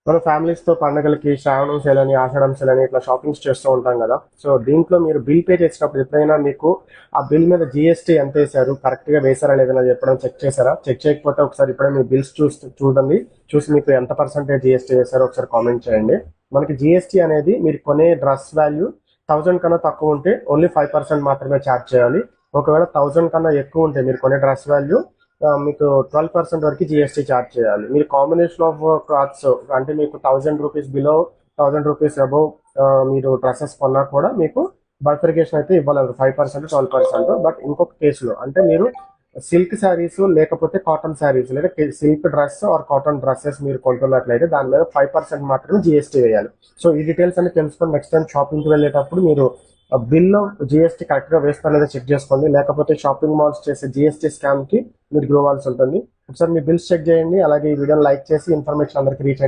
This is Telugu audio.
మన ఫ్యామిలీస్తో పండగలకి శ్రావణం సేల్ అని ఆషాఢం సేల్ అని ఇట్లా షాపింగ్స్ చేస్తూ ఉంటాం కదా. సో దీంట్లో మీరు బిల్ పే చేసినప్పుడు ఎప్పుడైనా మీకు ఆ బిల్ మీద జిఎస్టీ ఎంత వేశారు, కరెక్ట్గా వేసారా లేదని చెప్పడం చెక్ చేశారా? చెక్ చేయకపోతే ఒకసారి ఇప్పుడే మీ బిల్స్ చూడండి. చూసి మీకు ఎంత పర్సెంటేజ్ జిఎస్టీ వేశారో ఒకసారి కామెంట్ చేయండి. మనకి జిఎస్టీ అనేది మీరు కొనే డ్రెస్ వాల్యూ 1000 కన్నా తక్కువ ఉంటే ఓన్లీ 5% మాత్రమే ఛార్జ్ చేయాలి. ఒకవేళ 1000 కన్నా ఎక్కువ ఉంటే మీరు కొనే డ్రెస్ వాల్యూ మీకు 12% వరకు జిఎస్టీ ఛార్జ్ చేయాలి. మీరు కాంబినేషన్ ఆఫ్ క్లాత్స్ అంటే మీకు 1000 రూపీస్ బిలో, 1000 రూపీస్ అబౌవ్ మీరు డ్రెస్సెస్ కొన్నా కూడా మీకు బైఫర్కేషన్ అయితే ఇవ్వాలి, 5%, 12%. బట్ ఇంకొక కేసులో అంటే మీరు సిల్క్ శారీస్ లేకపోతే కాటన్ శారీస్ లేదా silk dress or cotton dresses మీరు కొంటున్నట్లయితే దాని మీద 5% మాత్రమే జిఎస్టీ వేయాలి. సో ఈ డీటెయిల్స్ అన్ని తెలుసుకొని నెక్స్ట్ టైం షాపింగ్కి వెళ్ళేటప్పుడు మీరు బిల్లో జిఎస్టీ కరెక్ట్గా వేస్తారో లేదా చెక్ చేసుకోండి. లేకపోతే షాపింగ్ మాల్స్ చేసే జిఎస్టీ స్కామ్కి మీరు గ్రోవాల్సి ఉంటుంది. ఒకసారి మీ బిల్స్ చెక్ చేయండి. అలాగే ఈ వీడియోని లైక్ చేసి ఇన్ఫర్మేషన్ అందరికీ రీచ్